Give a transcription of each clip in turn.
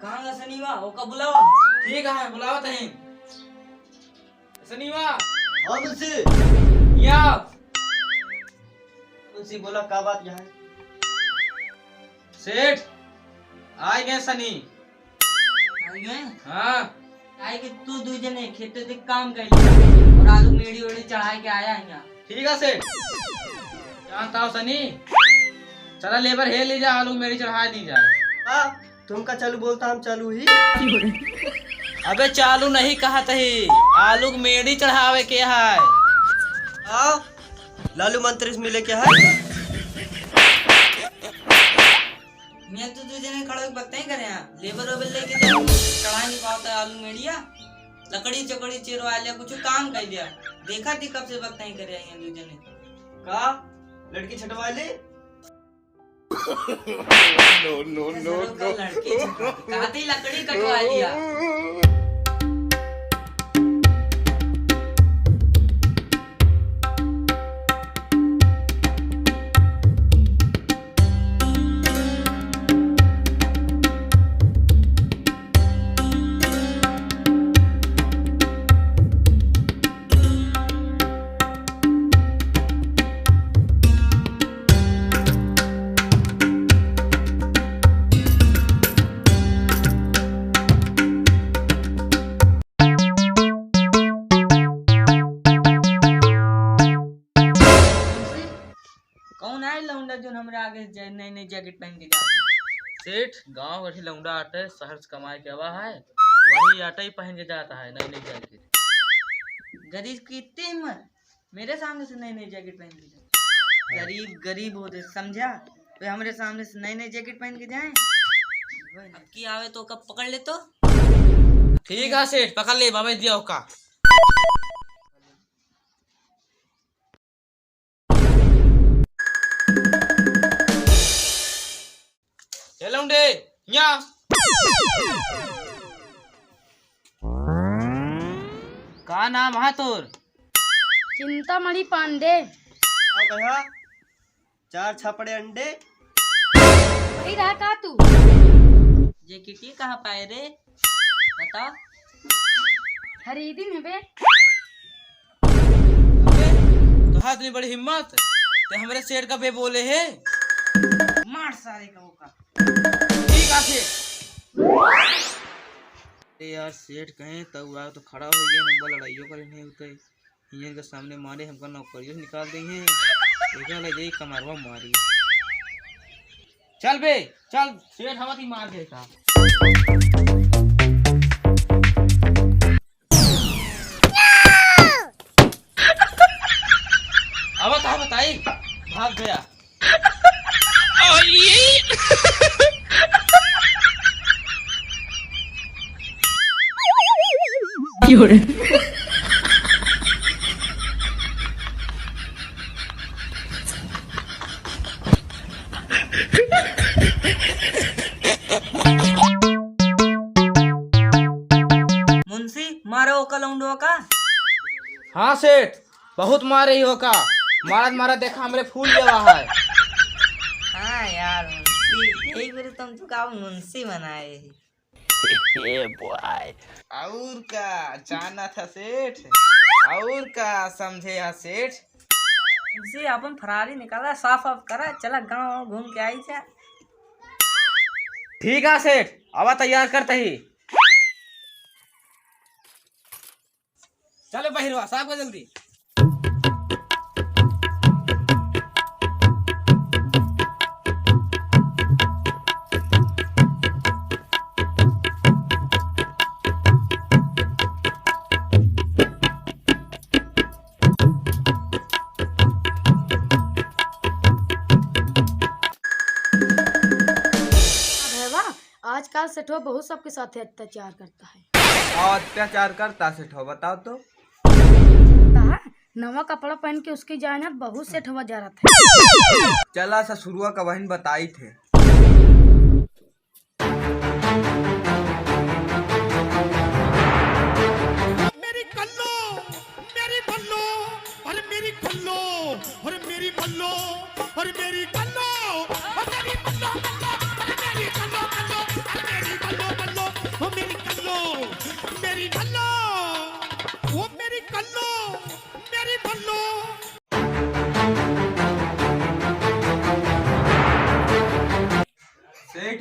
कहाँ का शनिवा ओका बुलावा। ठीक है बुलावा तहीं शनिवा। हाँ मुंशी। या मुंशी बोला क्या बात यहाँ है? सेठ आए गए सनी। आई गए हाँ आई के तू दू जने खेते देख काम कर लिया और आलू मेड़ी ओड़ी चढ़ा के आया है यहाँ। ठीक है सेठ जानता हूँ सनी। चला लेबर है ले जा आलू मेरी चढ़ा दी जाए। हाँ तुमका चालू बोलता हम चालू ही। अबे चालू नहीं कहा तही आलू मेरी चढ़ावे के है। आओ लालू मंत्री से मिले क्या है? मैं तो दू जने खड़े होके बकते ही करे यहाँ लेबर वेबर लेके जा चढ़ा नहीं पाता आलू मेड़िया लकड़ी चकड़ी चेरो आ लिया कुछ काम कर दिया देखा थी कब से बकते ही करे यहाँ दू जने। का लड़की छटवा ली? नो लड़के कहा थी लकड़ी कटवा लिया। कौन है लौंडा जो हमरे आगे नई नई जैकेट पहन के जाता है? सेठ गांव बैठी लौंडा आटे शहर से कमाए के आवा है वही आटा ही पहन के जाता है नई नई जैकेट। गरीब की इतनी हिम्मत मेरे सामने से नई नई जैकेट पहन के जाए। गरीब गरीब होते समझा वे हमारे सामने से नई नई जैकेट पहन के जाए। अब की आवे तो कब पकड़ ले तो। ठीक है सेठ पकड़ ले बाबा दिया का। ये लौंडे यहाँ का नाम है तोर? चिंतामणि पांडे। क्या कहा? 4 छापड़े अंडे। वही रहा का तू? जैकेट ये कहाँ पाए रे बता। खरीदी में बे। तो हाथ इतनी बड़ी हिम्मत ते हमारे शेर का बे बोले है। मार सारे का वो का। ठीक है सेठ। अरे यार सेठ कहें तब आए तो खड़ा हो गया नंबर लड़ाइयों करे नहीं होते हियन के सामने मारे हमका नौकरियों से निकाल देंगे देखा ले जाई कमारवा मारी। चल बे चल सेठ हवा ही मार देता। अब कहा बताई भाग गया। मुंशी मारो ओका लौंडो का। हाँ सेठ बहुत मारे ही होका मारा मारा देखा हमरे फूल लेवा है। हाँ यार मुंशी यही मेरे तुम तो का मुंशी बनाए। और का जाना था सेठ और का समझे या सेठ। मुंशी अपन फरारी निकाला साफ साफ करा चला गाँव घूम के आई जा। ठीक है सेठ अब तैयार करते ही चलो बहिरवा साहब को जल्दी। आजकल सेठवा बहुत सबके साथ अत्याचार करता है। और अत्याचार करता सेठो बताओ तो। कहा नवा कपड़ा पहन के उसकी जाए ना बहुत सेठवा जा रहा था। चला ससुरुआ का बहन बताई थे। मेरी कल्लो मेरी बल्लो और मेरी कल्लो और मेरी बल्लो और मेरी कल्लो और मेरी बल्लो और मेरी कल्लो कल्लो और मेरी बल्लो बल्लो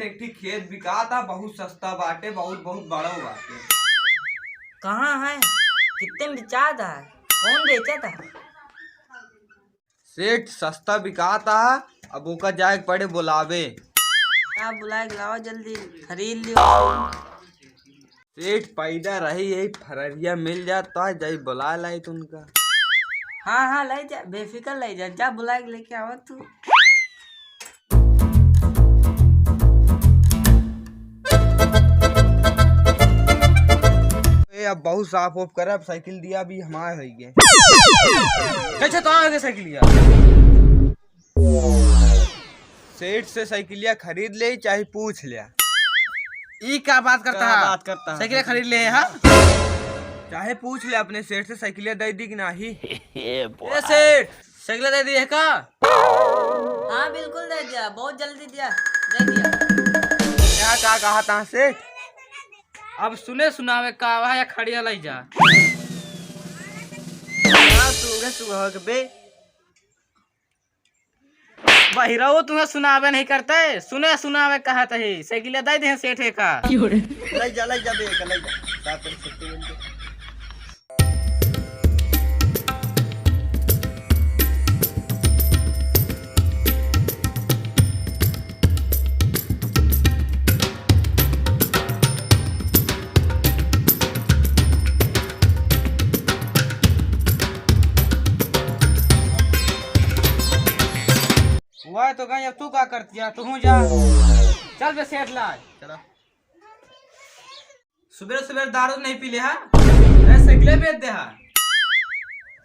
एक ठीक खेत बिका था, बहुत सस्ता बाटे, बहुत बहुत बड़ा बाटे। कहाँ है? कितने में बेचा था? कौन बेचा था? सेठ सस्ता बिका था, अब ओका जाए पड़े बुलावे। क्या बुलाए, लाओ जल्दी खरीद लियो। सेठ पैदा रही यही फररिया मिल जाता है, जाई बुला लाई तुमका। हाँ हाँ ले जा, बेफिक्र ले जा, जा बुला के लेके आओ तू। अब बहुत साफ ओफ करे, अब साइकिल दिया भी हमारे हो गए। कैसे तो आगे साइकिलिया? सेठ से साइकिलिया खरीद ले चाहे पूछ लिया। ई क्या बात करता है? बात करता है? साइकिल खरीद ले हाँ? चाहे पूछ ले अपने सेठ से साइकिलिया दे दी कि नहीं। ए सेठ साइकिल दे दी है का? हाँ बिल्कुल दे दिया, बहुत जल्दी दिया, दे दिया। क्या कहा था सेठ? अब सुने सुनावे का या खड़िया लाई जा। सुबह के बे बहिराओ तुम्हें सुनावे नहीं करते, सुने सुनावे कहा ही साइकिल दे दे सेठ है का। ले जा बे ले जा साथ में छुट्टी मिल गई। हुआ है तो कहीं अब तू क्या करती है? तू जा चल बे सेठ ला चला। सुबह सुबह दारू नहीं पी ले हा? अरे साइकिल बेच दे हा।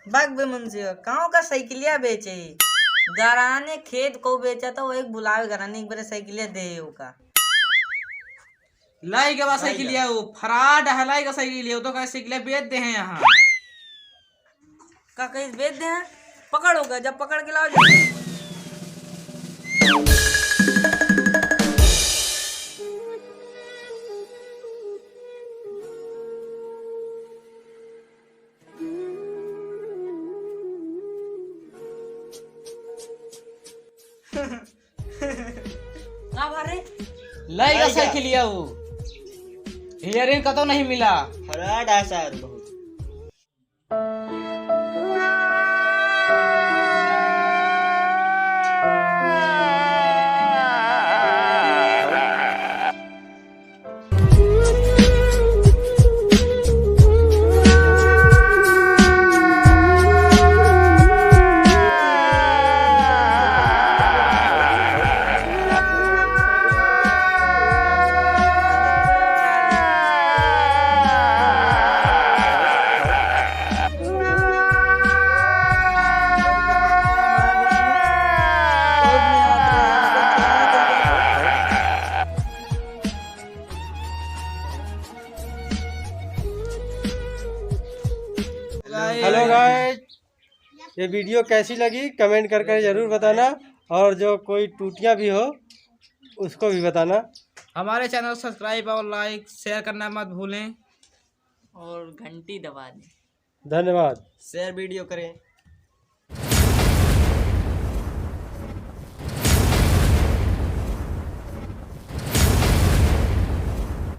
बाग बे मुंशी कहाँ का साइकिलिया बेचे? गराने खेत को बेचा था, वो एक बुलावे गराने एक बार साइकिलिया दे का। लाई के बाद साइकिल लिया वो फराड है, लाई का साइकिल लिया तो का साइकिल बेच दे हैं यहाँ का कहीं बेच दे हैं? पकड़ोगा जब पकड़ के लाओ जल्दी। क्या बारे? लाई का साइकिल लिया वो हियरिंग का तो नहीं मिला। फराड है सर बहुत। हेलो गाइस, ये वीडियो कैसी लगी कमेंट कर जरूर बताना, और जो कोई टूटियां भी हो उसको भी बताना। हमारे चैनल सब्सक्राइब और लाइक शेयर करना मत भूलें और घंटी दबा दें। धन्यवाद। शेयर वीडियो करें।